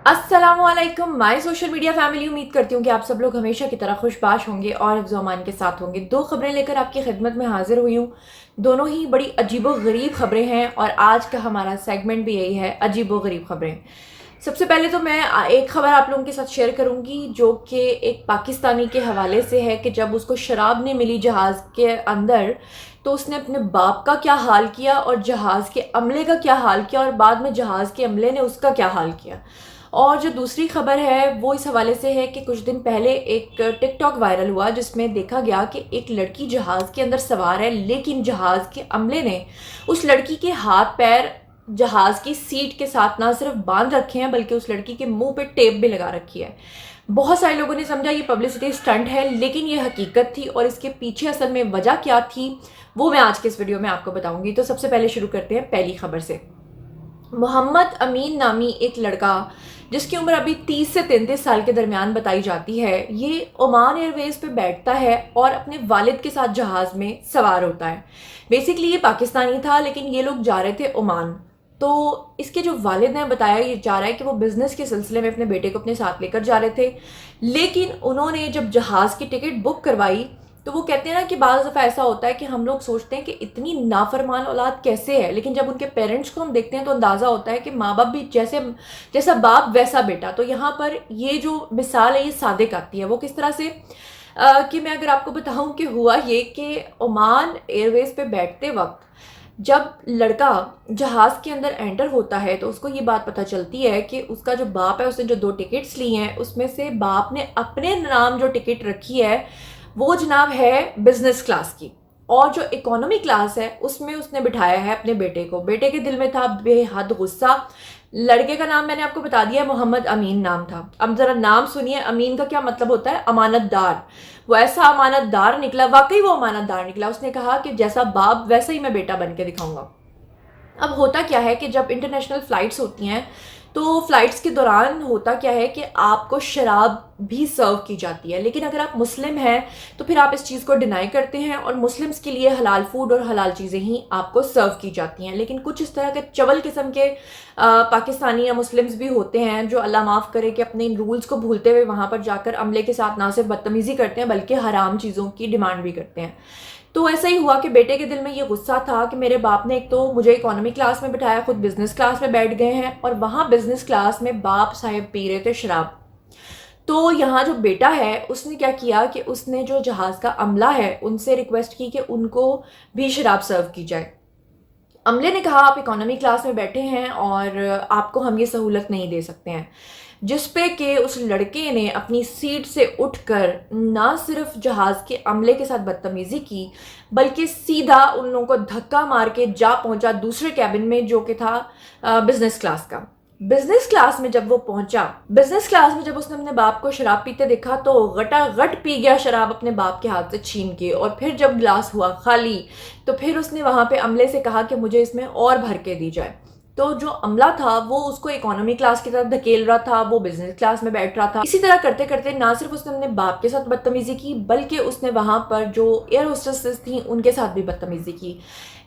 अस्सलामुअलैकुम my social media family. उम्मीद करती हूँ कि आप सब लोग हमेशा की तरह खुशबाश होंगे और हिफ्ज़ व अमान के साथ होंगे। दो खबरें लेकर आपकी खिदमत में हाजिर हुई हूँ। दोनों ही बड़ी अजीबो गरीब खबरें हैं और आज का हमारा सेगमेंट भी यही है, अजीबो गरीब खबरें। सबसे पहले तो मैं एक खबर आप लोगों के साथ शेयर करूंगी जो कि एक पाकिस्तानी के हवाले से है कि जब उसको शराब नहीं मिली जहाज़ के अंदर तो उसने अपने बाप का क्या हाल किया और जहाज़ के अमले का क्या हाल किया और बाद में जहाज़ के अमले ने उसका क्या हाल किया। और जो दूसरी खबर है वो इस हवाले से है कि कुछ दिन पहले एक टिकटॉक वायरल हुआ जिसमें देखा गया कि एक लड़की जहाज़ के अंदर सवार है, लेकिन जहाज़ के अमले ने उस लड़की के हाथ पैर जहाज़ की सीट के साथ ना सिर्फ बांध रखे हैं बल्कि उस लड़की के मुंह पे टेप भी लगा रखी है। बहुत सारे लोगों ने समझा ये पब्लिसिटी स्टंट है, लेकिन ये हकीकत थी और इसके पीछे असल में वजह क्या थी वो मैं आज के इस वीडियो में आपको बताऊंगी। तो सबसे पहले शुरू करते हैं पहली खबर से। मोहम्मद अमीन नामी एक लड़का जिसकी उम्र अभी 30 से 33 साल के दरमियान बताई जाती है, ये ओमान एयरवेज पे बैठता है और अपने वालिद के साथ जहाज़ में सवार होता है। बेसिकली ये पाकिस्तानी था लेकिन ये लोग जा रहे थे ओमान। तो इसके जो वालिद ने बताया ये जा रहा है कि वो बिज़नेस के सिलसिले में अपने बेटे को अपने साथ लेकर जा रहे थे, लेकिन उन्होंने जब जहाज़ की टिकट बुक करवाई तो वो कहते हैं ना कि बाज़ दफ़ा ऐसा होता है कि हम लोग सोचते हैं कि इतनी नाफरमान औलाद कैसे है, लेकिन जब उनके पेरेंट्स को हम देखते हैं तो अंदाज़ा होता है कि माँ बाप भी जैसा बाप वैसा बेटा। तो यहाँ पर ये जो मिसाल है ये सादिक आती है। वो किस तरह से कि मैं अगर आपको बताऊं कि हुआ ये कि ओमान एयरवेज पे बैठते वक्त जब लड़का जहाज़ के अंदर एंटर होता है तो उसको ये बात पता चलती है कि उसका जो बाप है उसने जो 2 टिकट्स ली हैं उसमें से बाप ने अपने नाम जो टिकट रखी है वो जनाब है बिजनेस क्लास की, और जो इकोनॉमी क्लास है उसमें उसने बिठाया है अपने बेटे को। बेटे के दिल में था बेहद गुस्सा। लड़के का नाम मैंने आपको बता दिया, मोहम्मद अमीन नाम था। अब जरा नाम सुनिए, अमीन का क्या मतलब होता है? अमानतदार। वो ऐसा अमानतदार निकला, वाकई वो अमानतदार निकला। उसने कहा कि जैसा बाप वैसा ही मैं बेटा बन के दिखाऊंगा। अब होता क्या है कि जब इंटरनेशनल फ़्लाइट्स होती हैं तो फ़्लाइट्स के दौरान होता क्या है कि आपको शराब भी सर्व की जाती है, लेकिन अगर आप मुस्लिम हैं तो फिर आप इस चीज़ को डिनाई करते हैं और मुस्लिम्स के लिए हलाल फूड और हलाल चीज़ें ही आपको सर्व की जाती हैं। लेकिन कुछ इस तरह के चवल किस्म के पाकिस्तानी या मुस्लिम्स भी होते हैं जो अल्लाह माफ़ करे कि अपने इन रूल्स को भूलते हुए वहाँ पर जाकर अमले के साथ ना सिर्फ बदतमीज़ी करते हैं बल्कि हराम चीज़ों की डिमांड भी करते हैं। तो ऐसा ही हुआ कि बेटे के दिल में ये गुस्सा था कि मेरे बाप ने एक तो मुझे इकोनॉमी क्लास में बिठाया, खुद बिजनेस क्लास में बैठ गए हैं और वहाँ बिजनेस क्लास में बाप साहब पी रहे थे शराब। तो यहाँ जो बेटा है उसने क्या किया कि उसने जो जहाज़ का अमला है उनसे रिक्वेस्ट की कि उनको भी शराब सर्व की जाए। अमले ने कहा आप इकोनॉमी क्लास में बैठे हैं और आपको हम ये सहूलत नहीं दे सकते हैं, जिस पे कि उस लड़के ने अपनी सीट से उठकर ना सिर्फ जहाज़ के अमले के साथ बदतमीज़ी की बल्कि सीधा उन लोगों को धक्का मार के जा पहुंचा दूसरे कैबिन में जो कि था बिजनेस क्लास का। बिजनेस क्लास में जब वो पहुंचा, बिजनेस क्लास में जब उसने अपने बाप को शराब पीते देखा तो गटागट पी गया शराब अपने बाप के हाथ से छीन के, और फिर जब गिलास हुआ खाली तो फिर उसने वहाँ पे अमले से कहा कि मुझे इसमें और भर के दी जाए। तो जो अमला था वो उसको इकोनॉमी क्लास की तरफ धकेल रहा था, वो बिजनेस क्लास में बैठ रहा था। इसी तरह करते करते ना सिर्फ उसने अपने बाप के साथ बदतमीजी की बल्कि उसने वहां पर जो एयर होस्टेसेस थी उनके साथ भी बदतमीजी की।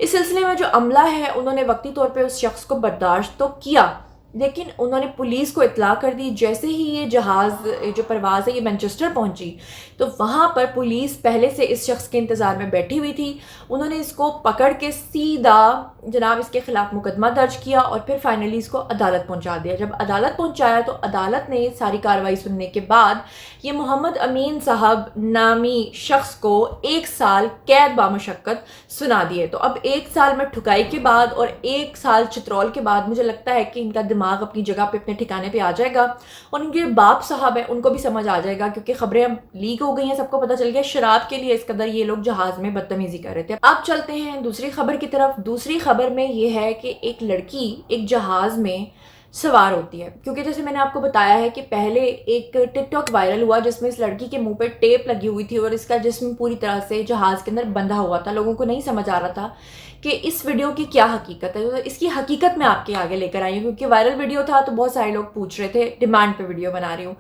इस सिलसिले में जो अमला है उन्होंने वक्ती तौर पर उस शख्स को बर्दाश्त तो किया, लेकिन उन्होंने पुलिस को इत्तला कर दी। जैसे ही ये जहाज़ जो परवाज़ है ये मैनचेस्टर पहुंची तो वहाँ पर पुलिस पहले से इस शख्स के इंतज़ार में बैठी हुई थी। उन्होंने इसको पकड़ के सीधा जनाब इसके ख़िलाफ़ मुकदमा दर्ज किया और फिर फाइनली इसको अदालत पहुंचा दिया। जब अदालत पहुंचाया तो अदालत ने सारी कार्रवाई सुनने के बाद ये मोहम्मद अमीन साहब नामी शख्स को 1 साल कैद बामुशक्कत सुना दिए। तो अब 1 साल में ठुकाई के बाद और 1 साल चित्रौल के बाद मुझे लगता है कि इनका दिमाग अपनी जगह पे अपने ठिकाने पे आ जाएगा और उनके बाप साहब हैं उनको भी समझ आ जाएगा, क्योंकि खबरें अब लीक हो गई हैं, सबको पता चल गया शराब के लिए इस कदर ये लोग जहाज में बदतमीजी कर रहे थे। अब चलते हैं दूसरी खबर की तरफ। दूसरी खबर में ये है कि एक लड़की एक जहाज में सवार होती है, क्योंकि जैसे मैंने आपको बताया है कि पहले एक टिकटॉक वायरल हुआ जिसमें इस लड़की के मुंह पे टेप लगी हुई थी और इसका जिस्म पूरी तरह से जहाज के अंदर बंधा हुआ था। लोगों को नहीं समझ आ रहा था कि इस वीडियो की क्या हकीकत है। तो इसकी हकीकत मैं आपके आगे लेकर आई हूँ, क्योंकि वायरल वीडियो था तो बहुत सारे लोग पूछ रहे थे, डिमांड पे वीडियो बना रही हूँ।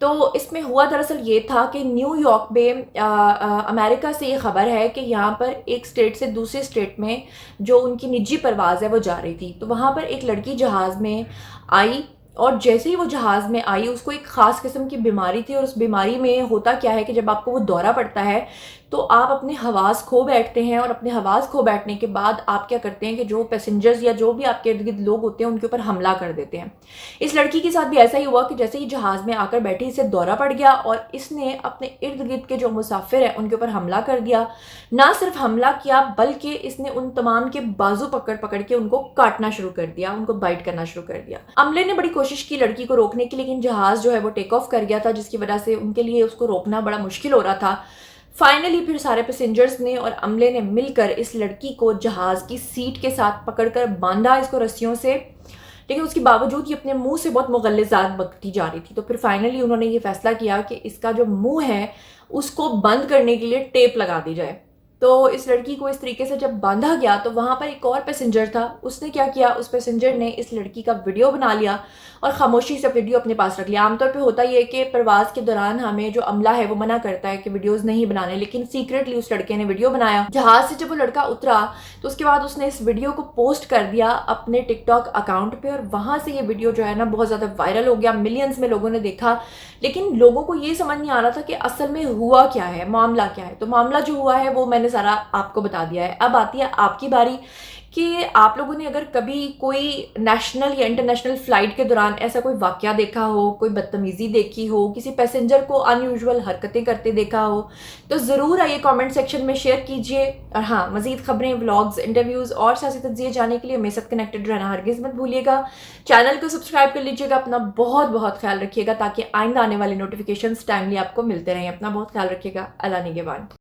तो इसमें हुआ दरअसल ये था कि न्यूयॉर्क में अमेरिका से ये खबर है कि यहाँ पर एक स्टेट से दूसरे स्टेट में जो उनकी निजी परवाज़ है वो जा रही थी। तो वहाँ पर एक लड़की जहाज़ में आई اور جیسے ہی وہ جہاز میں آئی اس کو ایک خاص قسم کی بیماری تھی، اور اس بیماری میں ہوتا کیا ہے کہ جب آپ کو وہ دورہ پڑتا ہے تو آپ اپنے حواس کھو بیٹھتے ہیں، اور اپنے حواس کھو بیٹھنے کے بعد آپ کیا کرتے ہیں کہ جو پیسنجرز یا جو بھی آپ کے ارد گرد لوگ ہوتے ہیں ان کے اوپر حملہ کر دیتے ہیں۔ اس لڑکی کے ساتھ بھی ایسا ہی ہوا کہ جیسے ہی جہاز میں آ کر بیٹھی اسے دورہ پڑ گیا، اور اس نے اپنے ارد گرد کے جو مسافر ہیں ان کے اوپر حملہ کر دیا۔ نہ صرف حملہ کیا بلکہ اس نے ان تمام کے بازو پکڑ پکڑ کے ان کو کاٹنا شروع کر دیا، ان کو بائٹ کرنا شروع کر دیا۔ عملے نے بڑی کوشش کی لڑکی کو روکنے کی، لیکن جہاز جو ہے وہ ٹیک آف کر گیا تھا، جس کی وجہ سے ان کے لیے اس کو روکنا بڑا مشکل ہو رہا تھا۔ فائنلی پھر سارے پیسنجرز نے اور عملے نے مل کر اس لڑکی کو جہاز کی سیٹ کے ساتھ پکڑ کر باندھا اس کو رسیوں سے، لیکن اس کے باوجود یہ اپنے منہ سے بہت مغلظات بکتی جا رہی تھی۔ تو پھر فائنلی انہوں نے یہ فیصلہ کیا کہ اس کا جو منہ ہے اس کو بند کرنے کے لیے ٹیپ لگا دی جائے۔ تو اس لڑکی کو اس طریقے سے جب باندھا گیا تو وہاں پر ایک اور پیسنجر تھا، اس نے کیا کیا، اس پیسنجر نے اس لڑکی کا ویڈیو بنا لیا اور خاموشی سے ویڈیو اپنے پاس رکھ لیا۔ عام طور پہ ہوتا یہ ہے کہ پرواز کے دوران ہمیں جو عملہ ہے وہ منع کرتا ہے کہ ویڈیوز نہیں بنانے، لیکن سیکریٹلی اس لڑکے نے ویڈیو بنایا۔ جہاز سے جب وہ لڑکا اترا تو اس کے بعد اس نے اس ویڈیو کو پوسٹ کر دیا اپنے ٹک ٹاک اکاؤنٹ پہ، اور وہاں سے یہ ویڈیو جو ہے نا بہت زیادہ وائرل ہو گیا، ملینز میں لوگوں نے دیکھا، لیکن لوگوں کو یہ سمجھ نہیں آ رہا تھا کہ اصل میں ہوا کیا ہے، معاملہ کیا ہے۔ تو معاملہ جو ہوا ہے وہ میں نے سارا آپ کو بتا دیا ہے۔ اب آتی ہے آپ کی باری کہ آپ لوگوں نے اگر کبھی کوئی نیشنل یا انٹرنیشنل فلائٹ کے دوران ایسا کوئی واقعہ دیکھا ہو، کوئی بدتمیزی دیکھی ہو، کسی پیسنجر کو ان یوزول حرکتیں کرتے دیکھا ہو، تو ضرور آئیے کامنٹ سیکشن میں شیئر کیجئے۔ اور ہاں، مزید خبریں، ولاگز، انٹرویوز اور سیاسی تجزیے جاننے کے لیے میرے ساتھ کنیکٹڈ رہنا ہرگز مت بھولیے گا۔ چینل کو سبسکرائب کر لیجیے گا، اپنا بہت بہت خیال رکھیے گا تاکہ آئندہ آنے والے نوٹیفیکیشنز ٹائملی آپ کو ملتے رہیں۔ اپنا بہت خیال رکھیے گا۔ اللہ نگہبان۔